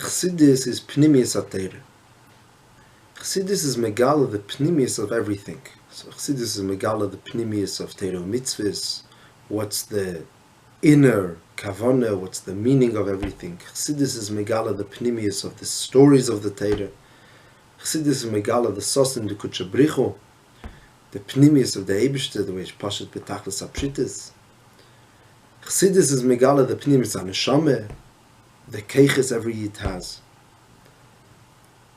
Chassidus is pnimius atera. Chassidus is megala, the pnimius of everything. So Chassidus is megala, the pnimius of Torah mitzvahs. What's the inner kavanah? What's the meaning of everything? Chassidus is megala, the pnimius of the stories of the Torah. Chassidus is megala, the sos in the kutchabrichu, the pnimius of the Eibishter, the way it's pashat betachlis apshitis. Chassidus is megala, the pnimius aneshama, the keiches every yid has.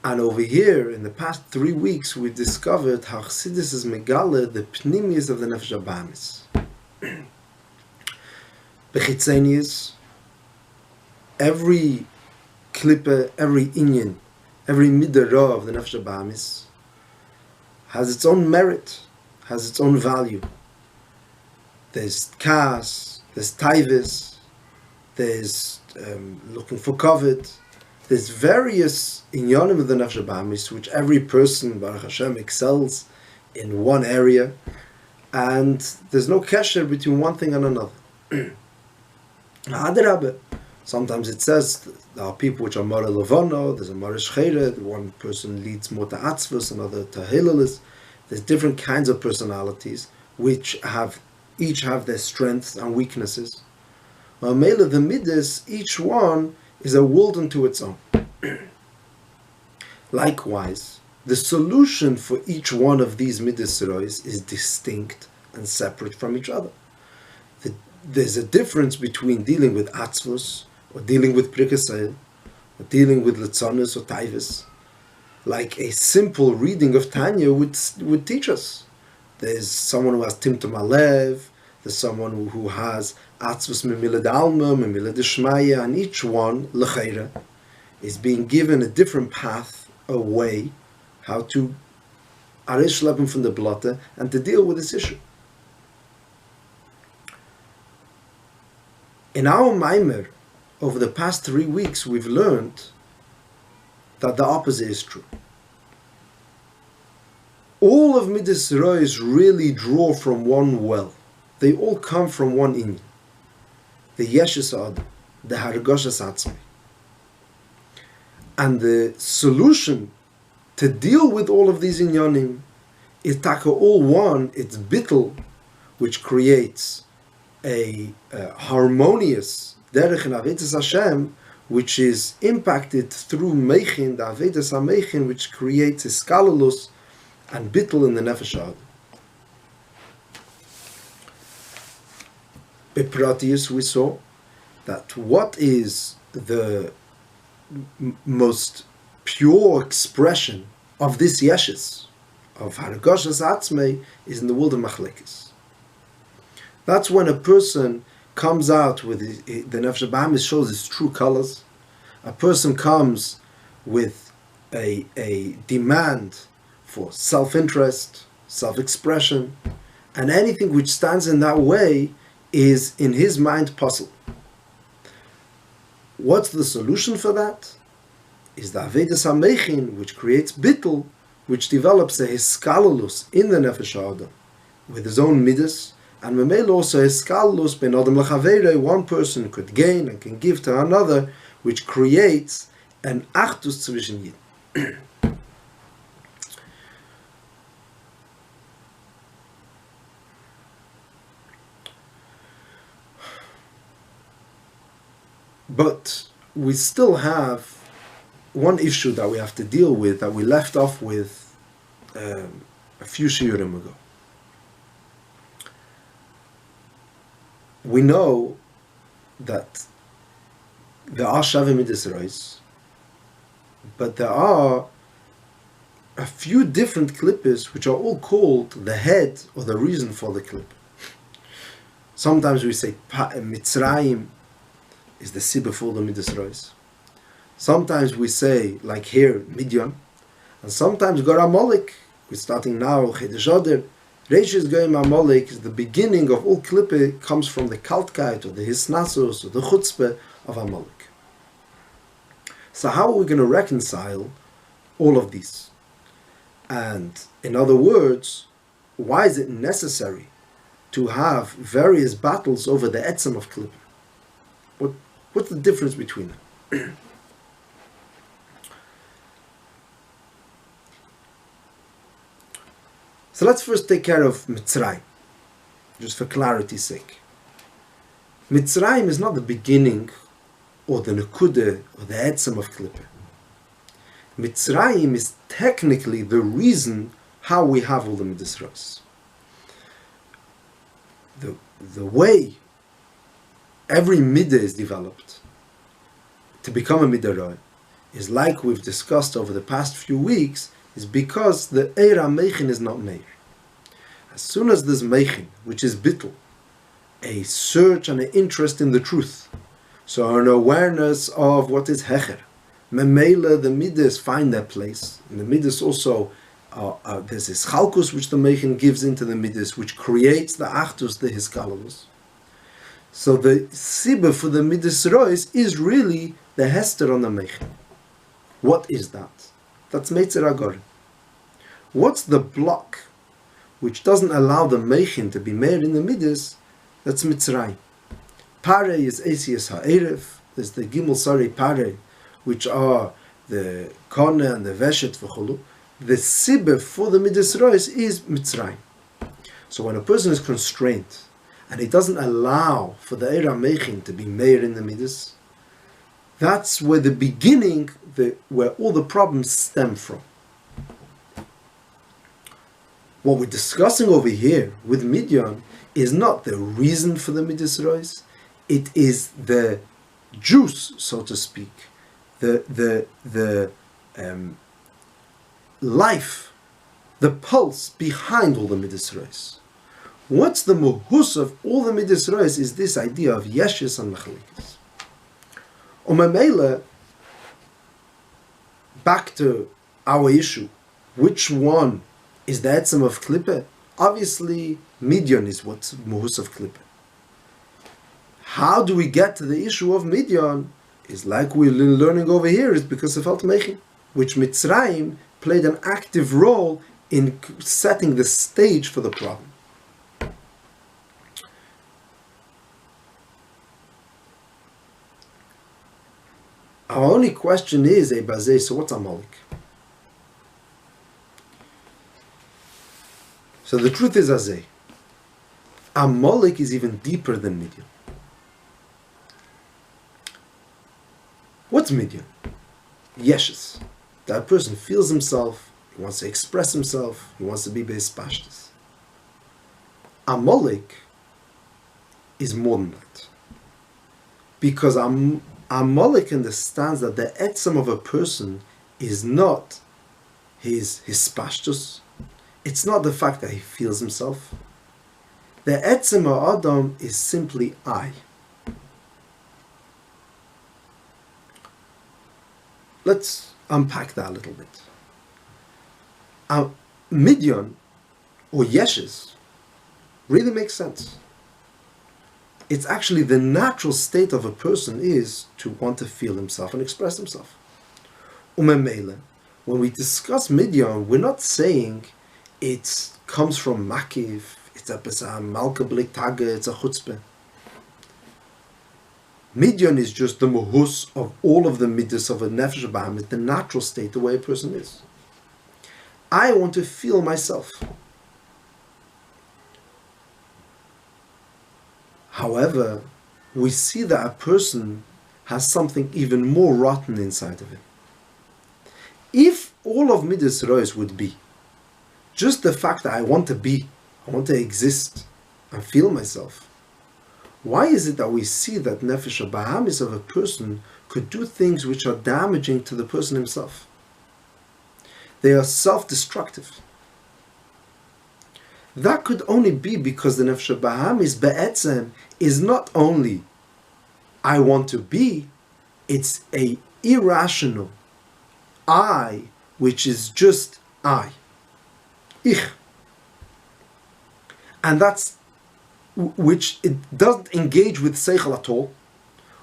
And over here, in the past 3 weeks, we discovered how Chassidus is megala, the pnimius of the nefesh habahamis. Bechitzenius, every klippe, every inyan, every midah of the nefesh habahamis has its own merit, has its own value. There's kas, there's taivis, there's looking for kavod. There's various inyanim of the nefesh habahamis which every person, Baruch Hashem, excels in one area, and there's no kesher between one thing and another. Sometimes it says there are people which are mara levano, there's a mara shchered, one person leads more to atzvus, another to hilalis. There's different kinds of personalities which each have their strengths and weaknesses. Mela the midas, each one is a world unto its own. Likewise, the solution for each one of these midas serois is distinct and separate from each other. There's a difference between dealing with atzvus, or dealing with prikasayil, or dealing with litzanus or taivis. Like a simple reading of Tanya would teach us. There's someone who has timtum alev, there's someone who has atzvus memilad alma, memilad shmaya, and each one, l'chayra, is being given a different path, a way, how to arish leben from the blotter, and to deal with this issue. In our Mamer, over the past 3 weeks, we've learned that the opposite is true. All of Midas Rois really draw from one well. They all come from one inyan. The Yeshes Adam, the Hargoshas Atzmi. And the solution to deal with all of these inyanim is taka all one, it's bittul, which creates a harmonious derech in Avedas Hashem, which is impacted through Meichin, the Avedas HaMeichin, which creates a skalalus and bittul in the Nefesh Adam. Bepratius, we saw that what is the most pure expression of this Yeshes, of Hargoshas Atzmei, is in the world of Machlekes. That's when a person comes out with the Nefesh Habahamis shows its true colors. A person comes with a demand for self-interest, self-expression, and anything which stands in that way is, in his mind, possible. What's the solution for that? Is the Avedas HaMeichin, which creates bittul, which develops a hiskalalus in the Nefesh Adam with his own midas, and Memel also hiskalalus ben Adam l'chaveirei, one person could gain and can give to another, which creates an achdus zwischen Yid. But we still have one issue that we have to deal with that we left off with a few shiurim ago. We know that there are Shavim Midas Rois, but there are a few different klippos which are all called the head or the reason for the klipp. Sometimes we say Mitzrayim is the sibah for the Midas Rois. Sometimes we say, like here, Midyan, and sometimes Gora Molek. We're starting now Chedesh Oder. Reishis Goyim HaMolek is the beginning of all klippe, comes from the kaltkeit or the hisnasus or the chutzpah of HaMolek. So how are we going to reconcile all of these? And in other words, why is it necessary to have various battles over the etzem of klippe? What's the difference between them? So let's first take care of Mitzrayim, just for clarity's sake. Mitzrayim is not the beginning or the Nekude or the Etzem of Klippe. Mitzrayim is technically the reason how we have all the Midas Rois. The way every Midah is developed to become a Midah Roi is, like we've discussed over the past few weeks, is because the Eira Meichin is not Meir. As soon as there's Meichin, which is Bittul, a search and an interest in the truth, so an awareness of what is Hecher, Memela, the Midas find their place. In the Midas also, there's this Heicholtzu which the Meichin gives into the Midas, which creates the Achdus, the Hiskalos. So the Sibbe for the Midas Rois is really the Hester on the Meichin. What is that? That's Meitzer Agor. What's the block which doesn't allow the Meichin to be made in the Midas? That's Mitzrayim. Pare is Esias Ha'erev. There's the Gimel Sari Pare, which are the Kone and the Veshet v'cholu. The Sibbe for the Midas Rois is Mitzrayim. So when a person is constrained and he doesn't allow for the Eira Meichin to be made in the Midas, that's where the beginning, where all the problems stem from. What we're discussing over here with Midian is not the reason for the Midas Rois, it is the juice, so to speak, the life, the pulse behind all the Midas Rois. What's the muhus of all the Midas Rois is this idea of Yeshes and Machlekes. Mamela, back to our issue, which one is the Etzem of Klippe? Obviously, Midian is what's muhus of Klippe. How do we get to the issue of Midian? Is like we're learning over here, is because of Alt Meichin, which Mitzrayim played an active role in setting the stage for the problem. Our only question is, Bazé, so what's Amalek? So the truth is, Azay, Amalek is even deeper than Midian. What's Midian? Yeshes. That person feels himself, he wants to express himself, he wants to be Beis Pashtus. Amalek is more than that. Because Amalek understands that the etzem of a person is not his Pashtus. It's not the fact that he feels himself. The etzem of Adam is simply I. Let's unpack that a little bit. Midian, or Yeshes, really makes sense. It's actually the natural state of a person is to want to feel himself and express himself. Umemele, when we discuss Midian, we're not saying it comes from Makiv, it's a Malka Blik Tage, it's a Chutzpah. Midian is just the muhus of all of the midas of a nefesh b'am, the natural state, the way a person is. I want to feel myself. However, we see that a person has something even more rotten inside of him. If all of midas rois would be just the fact that I want to be, I want to exist and feel myself, why is it that we see that nefesh bahamis of a person could do things which are damaging to the person himself? They are self-destructive. That could only be because the nefesh bahamis be'etzem is not only I want to be, it's a irrational I, which is just I. Ich. And that's which it doesn't engage with Seichel at all.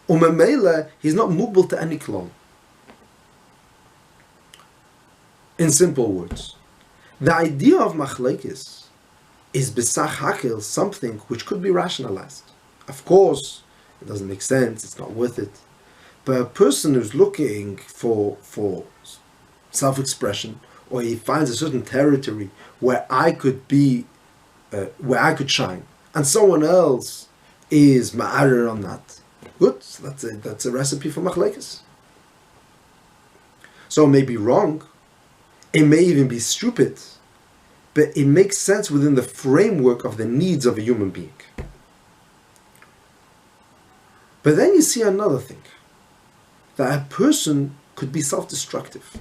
Umemele, he's not mugbal to any klal. In simple words, the idea of machlekes is besach hakel, something which could be rationalized. Of course, it doesn't make sense, it's not worth it. But a person who's looking for self-expression, or he finds a certain territory where I could be, where I could shine, and someone else is ma'arer on that. Good, so that's a recipe for machlekes. So it may be wrong, it may even be stupid, but it makes sense within the framework of the needs of a human being. But then you see another thing, that a person could be self-destructive.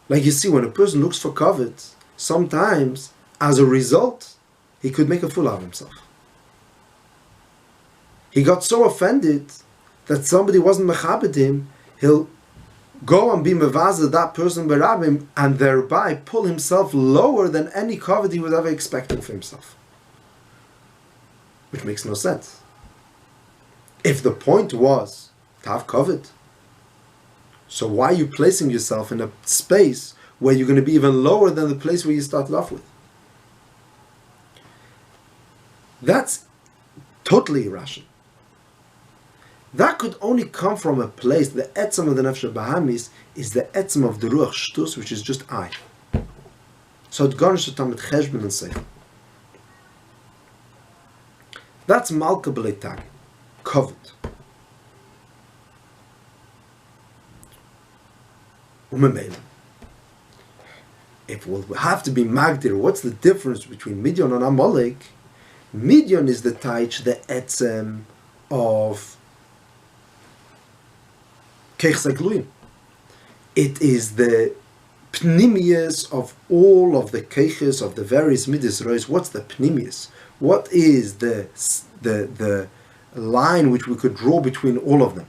Like you see, when a person looks for kavod, sometimes, as a result, he could make a fool out of himself. He got so offended that somebody wasn't mechabed him, he'll go and be mevaza that person berabim, and thereby pull himself lower than any kavod he was ever expecting for himself. Which makes no sense. If the point was to have kavod, so why are you placing yourself in a space where you're going to be even lower than the place where you started off with? That's totally irrational. That could only come from a place, the etzem of the nefesh bahamis is the etzem of the ruach shtus, which is just I. So it garnishes tam mit cheshbon and seichel. That's malka b'lei tag, kavod. If we'll have to be magdir, what's the difference between Midian and Amalek? Midian is the taich, the etzem of Heicholtzu. It is the pnimius of all of the keiches of the various midis rois. What's the pnimius? What is the line which we could draw between all of them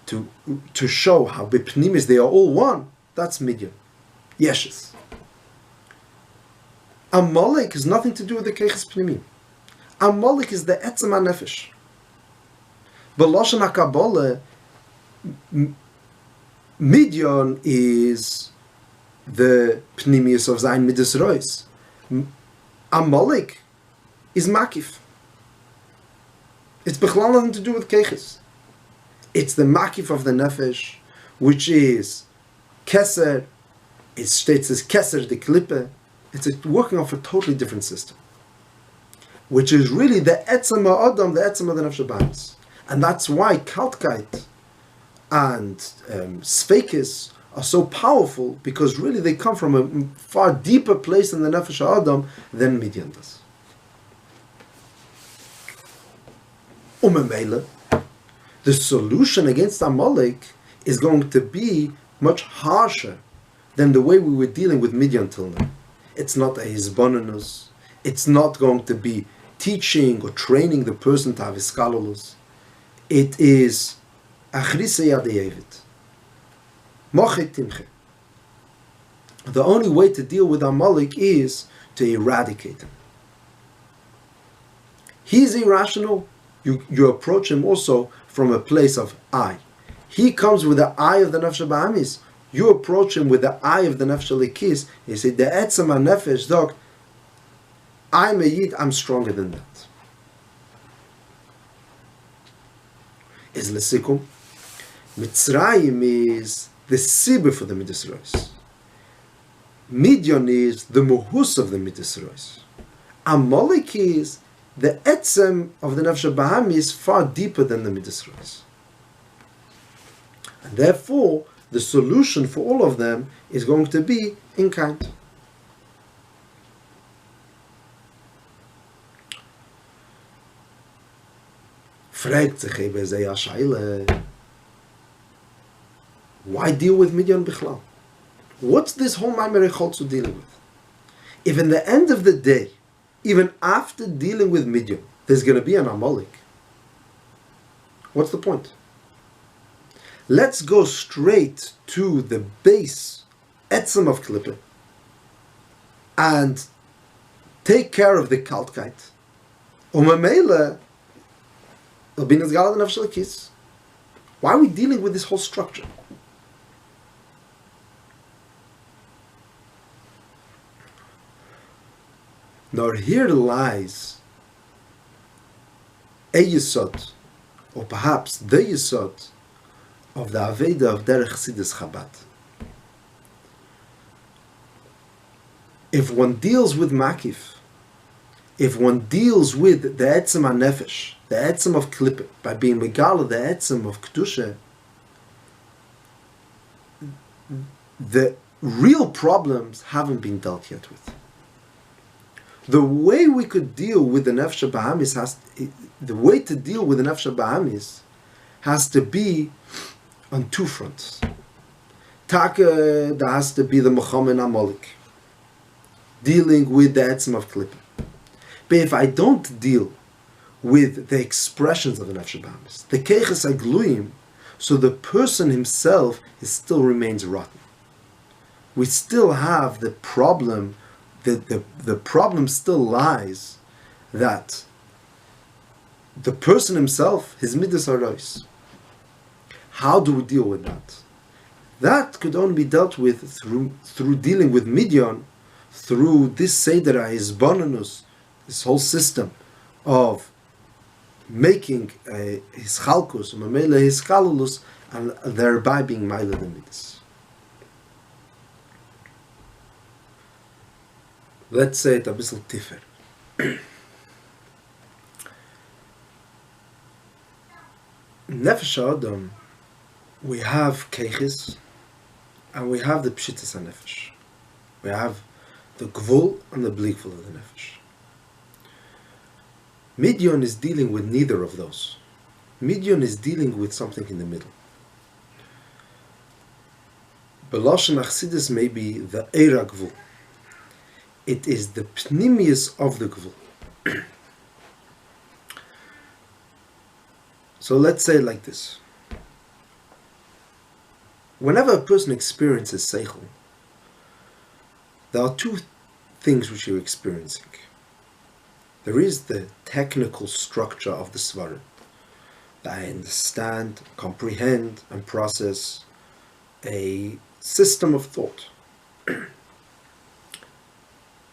to show how bepnimis they are all one? That's Midian. Yeshes. Amalek has nothing to do with the keiches pnimim. Amalek is the etzem hanefesh. B'lashon HaKabbalah, Midian is the pnimius of Zayin Midas Rois. Amalek is makif. It's bechlal nothing to do with keiches. It's the makif of the nefesh, which is keser. It states as keser the klippe. It's working off a totally different system, which is really the etzem ha'adam, the etzem of the nefesh bahamis. And that's why kaltkeit and sfeikis are so powerful, because really they come from a far deeper place in the nefesh ha'adam than Midian does. The solution against Amalek is going to be much harsher than the way we were dealing with Midian till now. It's not a hizbonenus. It's not going to be teaching or training the person to have iskalolus. It is achrise yadeyevet. Mochet timche. The only way to deal with Amalek is to eradicate him. He's irrational. You approach him also from a place of I. He comes with the eye of the nefesh bahamis. You approach him with the eye of the nefesh alikis. You say, the etzem nefesh dog, I'm a yid, I'm stronger than that. Is lesikum. Mitzrayim is the sibur for the Midas Rois. Midian is the muhus of the Midas Rois. Amalek is the etzem of the nefesh bahamis is far deeper than the Midas Rois. And therefore, the solution for all of them is going to be in kind. Why deal with Midian Bichlal? What's this whole Mamer Heicholtzu dealing with? If in the end of the day, even after dealing with Midian, there's going to be an Amalek, what's the point? Let's go straight to the base, etzem of Klippe, and take care of the kaltkeit. Umamela, why are we dealing with this whole structure? Now here lies a yesod, or perhaps the yesod, of the Aveda of Derech Chassidus Chabad. if one deals with makif, if one deals with the etzem hanefesh, the etzem of klippe, by being megala the etzem of kedusha, the real problems haven't been dealt yet with. The way we could deal with the nefesh bahamis the way to deal with the nefesh bahamis has to be on two fronts. Taka, there has to be the mechamen amolik, dealing with the etzem of klippe. But if I don't deal with the expressions of the nefesh bahamis, the keiches agluim, so the person himself still remains rotten. We still have the problem. The problem still lies that the person himself, his midas harois. How do we deal with that? That could only be dealt with through dealing with midyan, through this seder ha'izbananus, this whole system of making a Heicholtzu, Mamer hiskalulus, and thereby being ma'ila the midas. Let's say it a bit tiffer. Nefesh Adam, we have keiches, and we have the pshitas hanefesh. We have the gvul and the blikvul of the nefesh. Midyon is dealing with neither of those. Midyon is dealing with something in the middle. Belashon Achsidus may be the eira gvul. It is the pnimius of the gvul. So let's say it like this. Whenever a person experiences seichel, there are two things which you're experiencing. There is the technical structure of the svarim, that I understand, comprehend, and process a system of thought.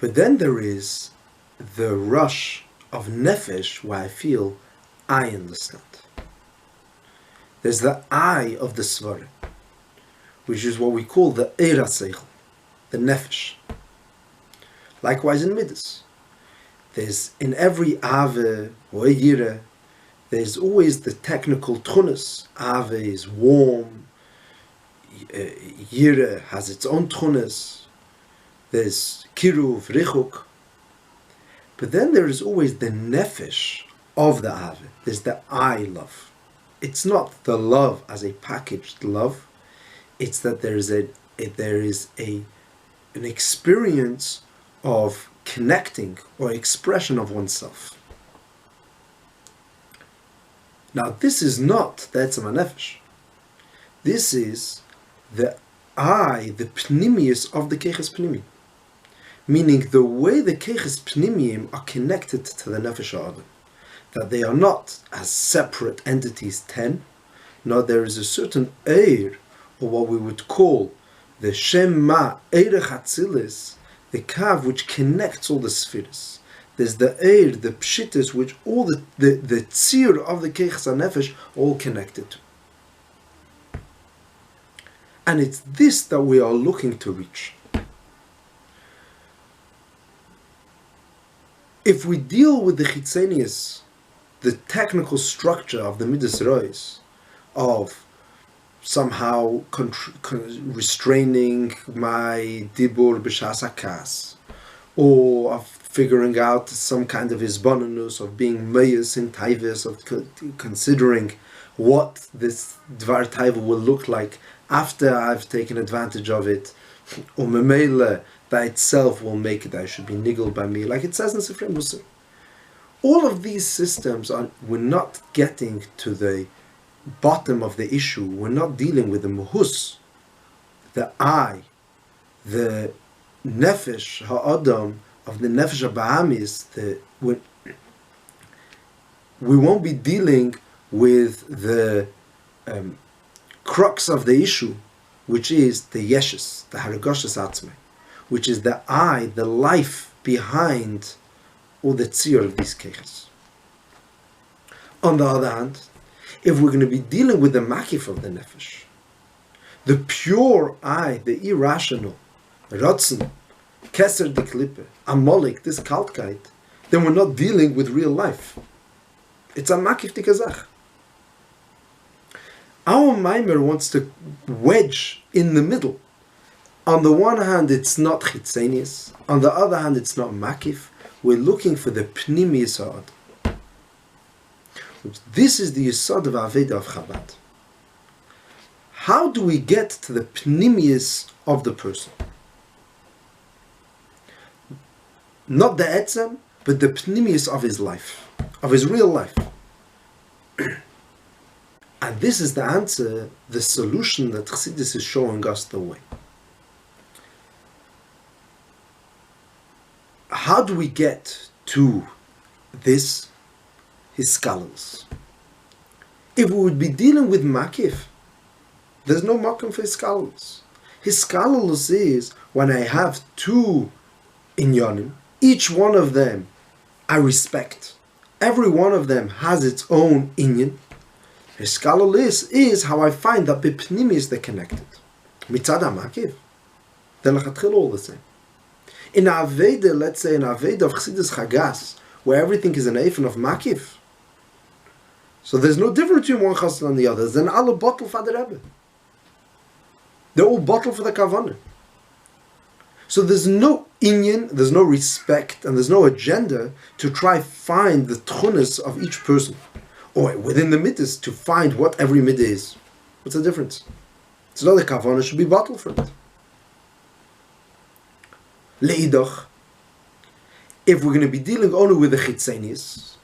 But then there is the rush of nefesh, where I feel I understand. There's the eye of the svarim, which is what we call the eira seichel, the nefesh. Likewise in midas, there's in every ave or yira, there's always the technical tchunas. Ave is warm, yira has its own tchunas. There's kiruv, richuk. But then there is always the nefesh of the ave. There's the I love. It's not the love as a packaged love. It's that there is an experience of connecting or expression of oneself. Now this is not the etzem hanefesh. This is the I, the pnimius of the keiches pnimi. Meaning the way the keiches pnimiyim are connected to the nefesh ha'adam. That they are not as separate entities 10, nor there is a certain eir, or what we would call the Shema Eirech Hatzilis, the kav which connects all the spheres. There's the eir, the pshitis, which all the tzir of the keiches hanefesh all connected to. And it's this that we are looking to reach. If we deal with the chitzenius, the technical structure of the midas rois, of somehow restraining my dibur b'shas hakas, or of figuring out some kind of izbananus, of being meyus in taivis, of considering what this dvar taiva will look like after I've taken advantage of it, or memele, that itself will make it that I should be niggled by me, like it says in Sifrei Musar. All of these systems we're not getting to the bottom of the issue. We're not dealing with the muhus, the I, the nefesh ha'adam of the nefesh ha'bahamis. We won't be dealing with the crux of the issue, which is the yeshes, the haragoshes atzmei, which is the I, the life behind all the tzir of these keiches. On the other hand, if we're going to be dealing with the makif of the nefesh, the pure I, the irrational, ratzon, Kesser de Klippe, Amolik, this Kaltkeit, then we're not dealing with real life. It's a makif tikazach. Our Mamer wants to wedge in the middle. On the one hand, it's not chitzenius. On the other hand, it's not makif. We're looking for the pnimi yisod. This is the yisod of Aveda of Chabad. How do we get to the pnimius of the person? Not the etzem, but the pnimius of his life, of his real life. And this is the answer, the solution that Chassidus is showing us the way. How do we get to this? His scholars. If we would be dealing with makif, there's no makom for his scholars. His scholars is when I have two inyanim, each one of them I respect. Every one of them has its own inyan. His scholar is how I find that bipnimis they're connected. Mitzad ha'makiv, they're lechatchil all the same. In Aveda, let's say in Aveda of Chassidus Chagas, where everything is an eifin of makiv, so there's no difference between one chassid and the other. Then alle bottle for the Rebbe. They're all bottle for the kavanah. So there's no inyan, there's no respect, and there's no agenda to try find the tchunas of each person, or within the midas to find what every midah is. What's the difference? It's not the kavanah should be bottled for it. Leidach, if we're going to be dealing only with the chitzenius,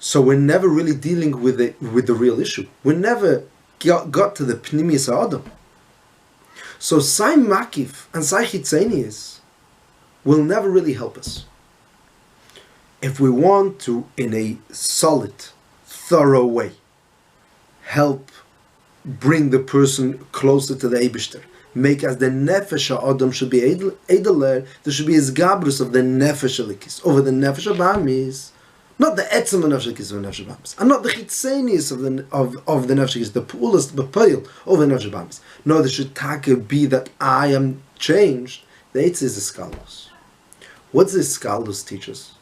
so we're never really dealing with the real issue. We never got to the pnimius ha'adam. So sai makif and sai chitzenius will never really help us. If we want to, in a solid, thorough way, help bring the person closer to the Eibishter, make as the nefesh ha'adam should be edeler, there should be his gabrus of the nefesh alikis over the nefesh ha'bamis, not the etzem nefesh alikis over the nefesh ha'bamis, and not the chitzenius of the nefesh alikis, the pu'ulas, the b'peil over the nefesh ha'bamis. No, there should be that I am changed. The etz is the scholars. What does the scholars teach us?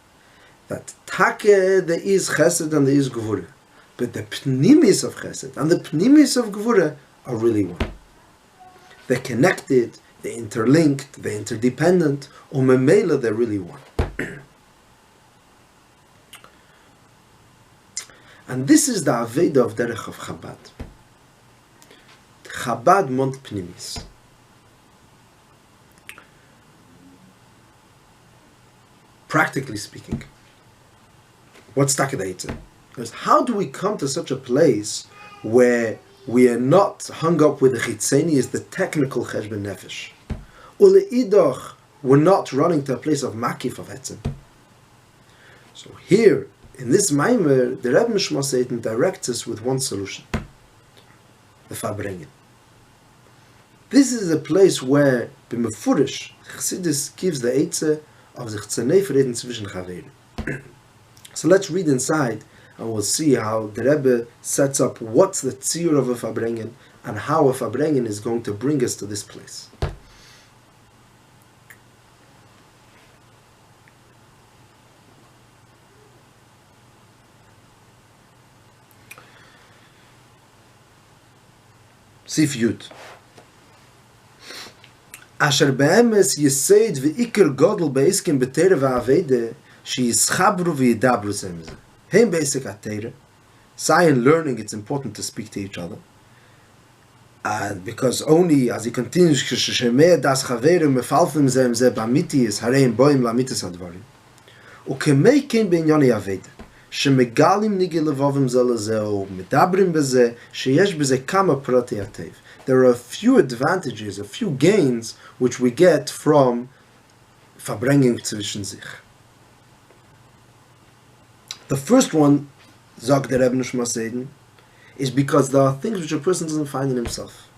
That take there is chesed and there is gevura, but the pnimis of chesed and the pnimis of gevura are really one. They're connected, they're interlinked, they're interdependent, or memela, they're really one. And this is the Aveda of Derech of Chabad. Chabad mont pnimis. Practically speaking, what's Takadaita? Because how do we come to such a place where we are not hung up with the chitzeni is the technical cheshbon nefesh? Uleidach, we're not running to a place of makif of etzem. So here, in this Mamer, the Rebbe Mishma Satan directs us with one solution. The Fabrengen. This is a place where, b'mefurish, Chassidus gives the Eitze of the Chtzanei Freden zwischen Chaverim. So let's read inside, and we'll see how the Rebbe sets up what's the tziyur of a Fabrengen, and how a Fabrengen is going to bring us to this place. Sif Yud. Asher be'emes yiseid ve'ikir godel be'iskim b'teire v'avede she'yischabru v'yidabru zemze. Heim basic atteire. Science learning, it's important to speak to each other. Because only, as he continues, shemeh das chaverim mefalfim zemze b'amitis hareim boim la'amitis advarim. Ukemei kein b'inyoni avede. שמגלים ניגי לבובים זה לזה, או מדברים בזה, שיש בזה כמה פרטי הטב. There are a few advantages, a few gains, which we get from verbringen zwischen sich. The first one, sagt der Rebbe Nishma Seiden, is because there are things which a person doesn't find in himself.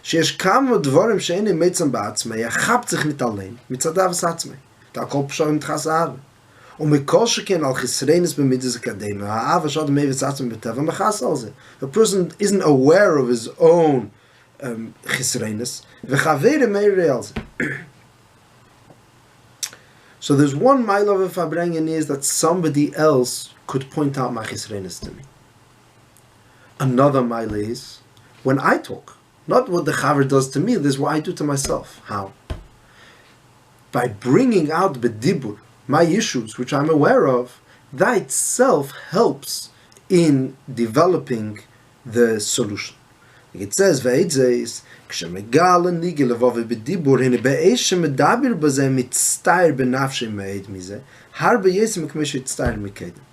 שיש כמה דברים שאין מצם בעצמי, יחב sich mit allein, מצד אהבס עצמי, כהכל פשוט מתחס אהבה. ומכל שכן על חסרינס במידס אקדמיה, האהבה שעוד מייבס עצמי בטבע מחס על זה. The person isn't aware of his own חסרינס, וחבר מאיר על זה. So there's one mile of a farbrengen is that somebody else could point out my chisrenes to me. Another mile is when I talk. Not what the chaver does to me, this is what I do to myself. How? By bringing out bedibur, my issues, which I'm aware of, that itself helps in developing the solution. It says, "Ve'etzes k'shemegala nigel avove bedibur hine be'esh shemedabir b'zeh mitztayr b'nafshe me'ed mizeh har be'yesem k'mesh yitztayr mikedem."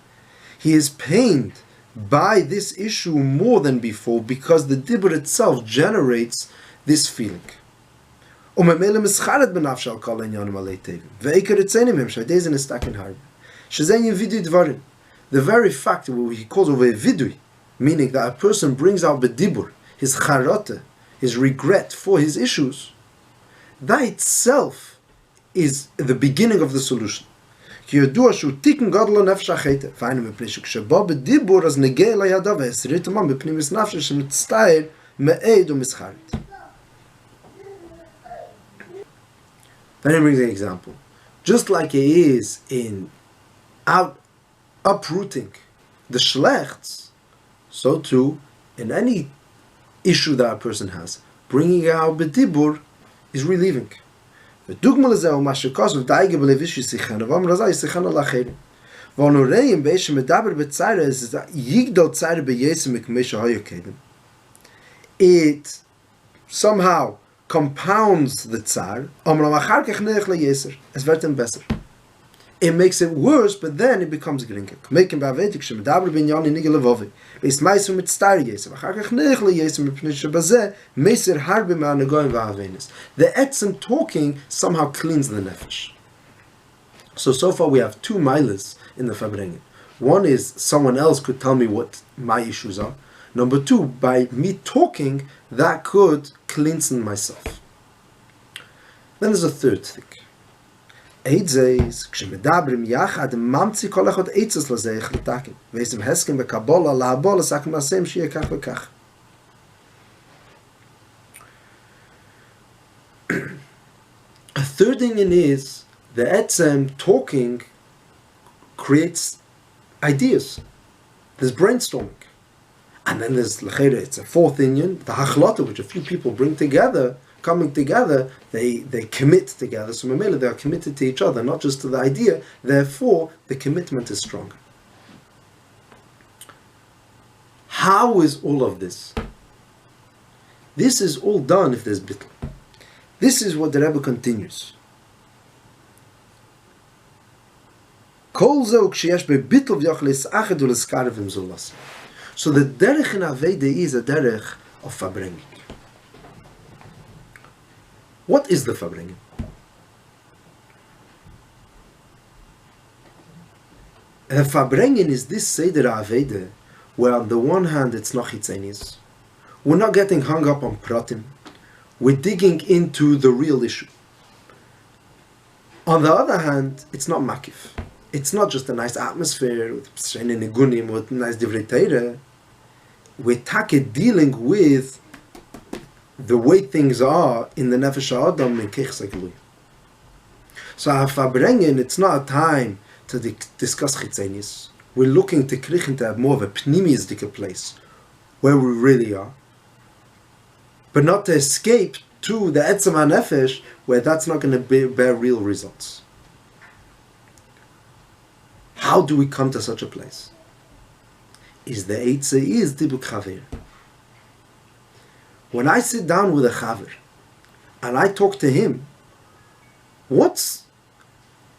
He is pained by this issue more than before because the dibur itself generates this feeling. וממילא מסחרת בנפשו על כל העניינים עלי טבעים. ועיקר רצונים הם שהדי זה נסתכן הרבה. שזה עניין וידוי דברים. The very fact, what he calls over a vidui, meaning that a person brings out bedibur, his charata, his regret for his issues, that itself is the beginning of the solution. כי ידוע שהוא תיקן גדול לנפש החטא. והיינו מפני שכשבא בדיבור אז נגיע לידו והסריט עמו בפנימיס נפשו שמצטער מעד ומסחרת. Then he brings an example. Just like it is in uprooting the shlechts, so too, in any issue that a person has, bringing out bedibur is relieving. ודוגמה לזה הוא מה שכוסף דאיגה בלביש יסיכן, ואומר לזה יסיכן על אחרים. ואנו רואים באיש שמדבר בצער, יגדל צער בייסם מכמי שהיו קדם. It somehow compounds the tsar, it makes it worse, but then it becomes grinker. The etzem talking somehow cleans the nefesh. So far we have two milas in the farbrengen. One is someone else could tell me what my issues are. Number two, by me talking, that could cleanse myself. Then there's a third thing. Eitzes, כשמדברים יחד, ממציא כל אחד eitzes לזייך לתקן. ויסם הסכם בקבולה, להבולה, סכם מעשם שיהיה כך וכך. A third thing is, the etzem talking creates ideas. There's brainstorming. And then there's l'cheira, it's a fourth inyan, the hachlata, which a few people bring together, coming together, they commit together. So Mamela, they are committed to each other, not just to the idea. Therefore, the commitment is stronger. How is all of this? This is all done if there's bittul. This is what the Rebbe continues. Kol zeh ksheyesh bebittul v'yachal yisachad u'leskarev v'mzulas. So the derech in Aveda is a derech of farbrengen. What is the farbrengen? The farbrengen is this seder Aveda, where on the one hand it's not chitzenis. We're not getting hung up on pratim. We're digging into the real issue. On the other hand, it's not makif. It's not just a nice atmosphere with sheni nigunim, with nice divrei Torah. We're dealing with the way things are in the nefesh ha'adam in keichs ha'gilui. So our farbrengen, it's not a time to discuss chitzenis. We're looking to krichin to have more of a pnimiyisdike place where we really are, but not to escape to the etzem ha'nefesh where that's not going to bear real results. How do we come to such a place? Is the Eitze is Dibuk Chaver. When I sit down with a Chaver and I talk to him, what's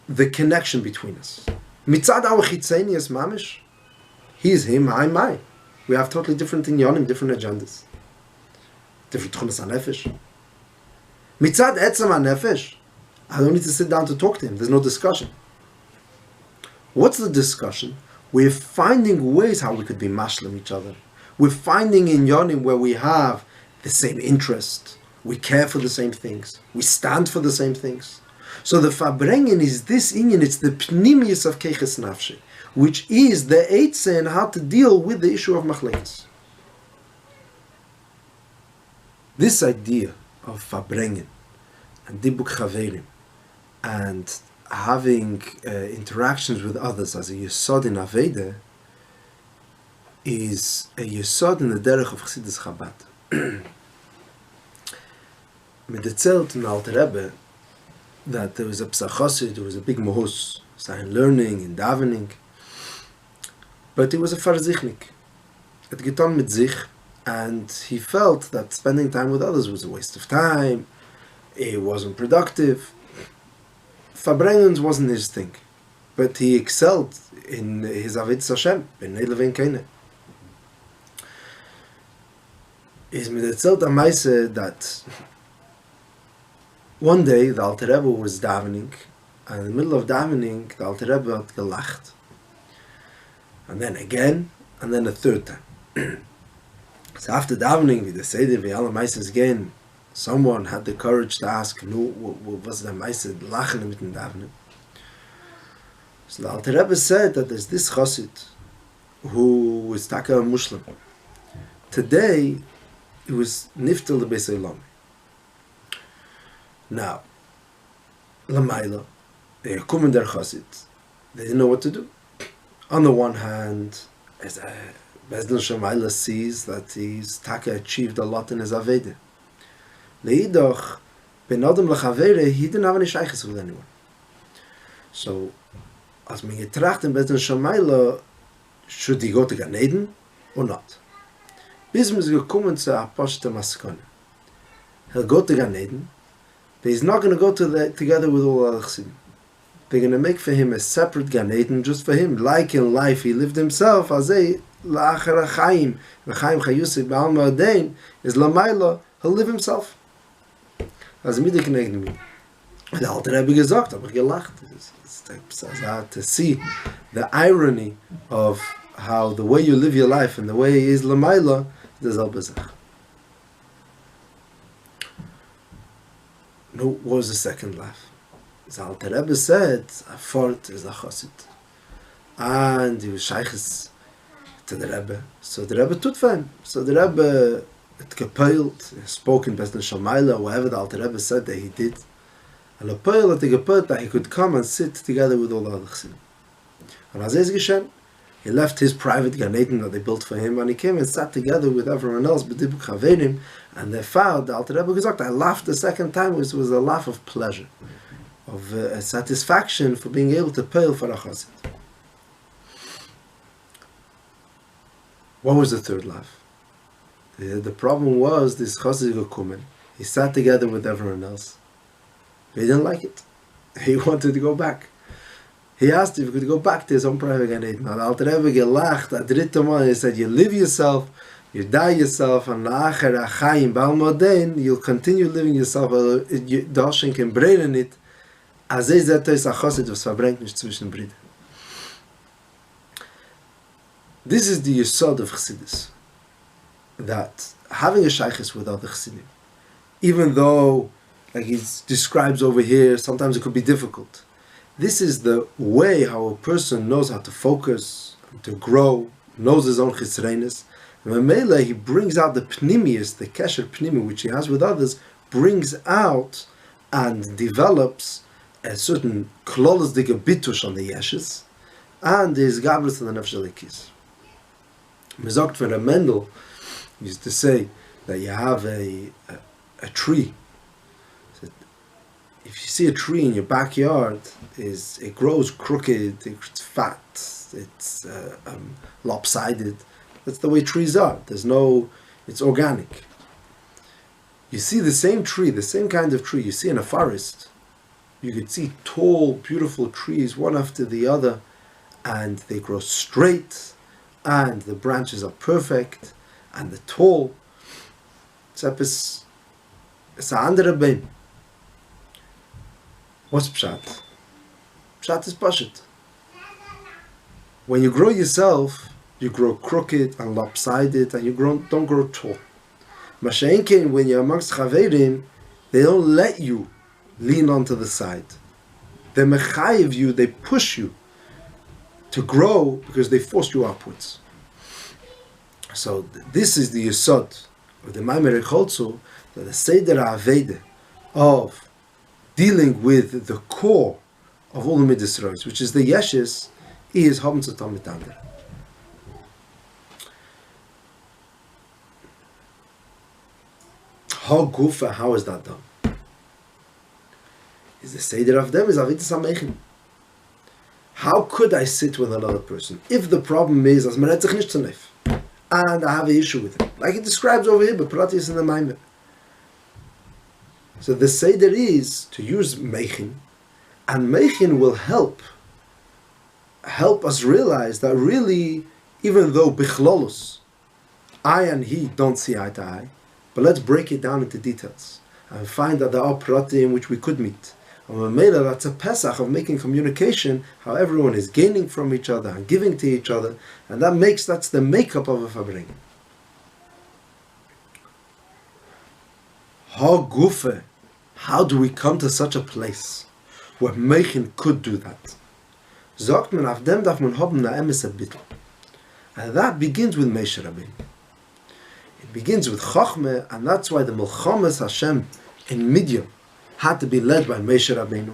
the connection between us? Mitzad our Chitzenius Mamish, he is him, I'm I. We have totally different inyanim, different agendas, different tchunas hanefesh. Mitzad etzem hanefesh, I don't need to sit down to talk to him. There's no discussion. What's the discussion? We're finding ways how we could be mashlim each other. We're finding inyanim where we have the same interest. We care for the same things. We stand for the same things. So the farbrengen is this inyan, it's the pnimius of keiches nafshi, which is the eitzeh and how to deal with the issue of machlekes. This idea of farbrengen and dibuk chaverim and having interactions with others as a yesod in Aveda is a yesod in the derech of Chassidus Chabad. Mit erzählt in Alter Rebbe that there was a psachosid, there was a big mohus, starting learning and davening, but he was a farzichnik. It getan mit sich, and he felt that spending time with others was a waste of time, it wasn't productive. Verbrengens wasn't his thing, but he excelled in his Avedis Hashem, in Neilev Keine. Is mit erzählt am Meise that one day the Alter Rebbe was davening, and in the middle of davening, the Alter Rebbe had gelacht. And then again, and then a third time. So after davening, wie they say, wie alle Meises again, someone had the courage to ask, no, what was the Meise lachen mit dem davening? So the Alter Rebbe said that there's this chassid who is taka a Muslim. Today, he was niftel the Beis Olam. Now, Lamaila, they come in their chassid. They didn't know what to do. On the one hand, as Bezdin Shemaila sees that he's taka achieved a lot in his Aveda. Leidoch, Ben Adam Lachavere, he didn't have any shaykhs with anyone. So, as man getracht in Bezdin Shemaila, should he go to Gan Eden or not? Bis man gekommen zu Apostel Maskone. He'll go to Gan Eden, but he's not going to go together with all other Chassidim. They're going to make for him a separate Gan Eden just for him. Like in life, he lived himself, as a la'achar ha'chaim, v'chaim chayusik ba'al ma'adein, is la'mayla, he'll live himself. As midik neged me. The Alter Rebbe gesagt, aber gelacht. To see the irony of how the way you live your life and the way he is la'mayla, there's al bezach. No, what was the second laugh? The Alter Rebbe said, a fort is a chassid. And he was shaykhs to the Rebbe. So the Rebbe tut for him. So the Rebbe had gepeiled, spoke in Bezdin Shemaila, whatever the Alter Rebbe said that he did. And the peil had gepeiled that he could come and sit together with all the other chassidim. And as is geshen, he left his private Gan Eden that they built for him, and he came and sat together with everyone else, b'dibuk chaverim, and they found, the Alter Rebbe gesagt, I laughed the second time, which was a laugh of pleasure, of a satisfaction for being able to peil for a chassid. What was the third laugh? The problem was this chassid gekommen. He sat together with everyone else. He didn't like it. He wanted to go back. He asked if he could go back to his own private Gan Eden. Now the Alter Rebbe gelacht, at dritte Mal, he said, you live yourself, you die yourself, and la'achar ha'chaim ba'al ma'adein, you'll continue living yourself, da schenken brennen nicht, as is that is a chassid, was verbrengt nicht zwischen Brüdern. This is the yesod of Chassidus, that having a shaykhis with other Chassidim, even though, like he describes over here, sometimes it could be difficult. This is the way how a person knows how to focus, to grow, knows his own chisreinis. And when Mele, he brings out the pnimius, the kesher pnimi, which he has with others, brings out and develops a certain klolos dige bitush on the yeshes, and his gabrus on the nefesh alikis. Mizakt for a Mendel used to say that you have a tree. If you see a tree in your backyard, it grows crooked, it's fat, it's lopsided. That's the way trees are. It's organic. You see the same tree, the same kind of tree you see in a forest. You could see tall, beautiful trees, one after the other, and they grow straight, and the branches are perfect, and they're tall. It's a andere Bein. What's pshat? Pshat is pashut. When you grow yourself, you grow crooked and lopsided, and you don't grow tall. Masha'enkein, when you're amongst chaverim, they don't let you lean onto the side. They mechayiv you, they push you to grow because they force you upwards. So this is the yesod of the Mamer Heicholtzu, that the Seder HaAveda of dealing with the core of all the Midas Rois, which is the Yeshes, is Haben zu Tamid Ander. How is that done? Is the Seder of them is Avidas HaMeichin. How could I sit with another person if the problem is as man sich nicht zu neif, and I have an issue with it, like it describes over here, but Pratis in the Mamer. So the Seder is to use Meichin, and Meichin will help us realize that really, even though Bichlolus, I and he don't see eye to eye, but let's break it down into details and find that there are Pratim in which we could meet. And Mamer, that's a Pesach of making communication, how everyone is gaining from each other and giving to each other, and that's the makeup of a Fabring. Gufe, how do we come to such a place where Meichin could do that? Sagt man, auf dem darf man haben na emes a bittel. And that begins with Moshe Rabbeinu. It begins with Chochmeh, and that's why the Milchamas Hashem in Midian had to be led by Moshe Rabbeinu.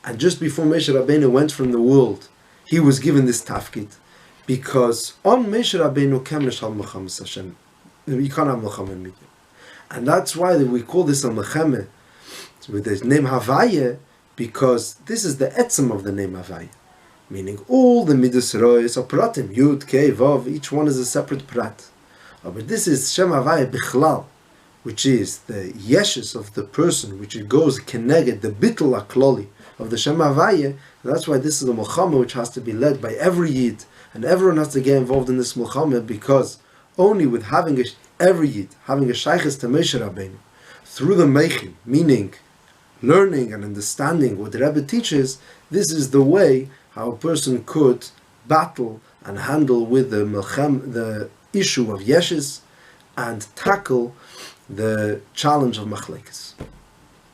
And just before Moshe Rabbeinu went from the world, he was given this tafkid, because on Moshe Rabbeinu came Nishal Milchamas Hashem. You can't have Milchama in Midian. And that's why we call this a Milchama with the name Havaya, because this is the etzem of the name Havaya. Meaning all the Midas Rois are pratim, Yud, Kei, Vav, each one is a separate prat. But this is Shem Havaya Bichlal, which is the yeshes of the person, which it goes keneged, the bittul akloli of the Shem Havaya. That's why this is a Milchama which has to be led by every Yid, and everyone has to get involved in this Milchama, because only with having every Yid having a shaykhis to Moshe Rabbeinu through the Meichin, meaning learning and understanding what the Rebbe teaches, this is the way how a person could battle and handle with the issue of yeshes and tackle the challenge of machlekes.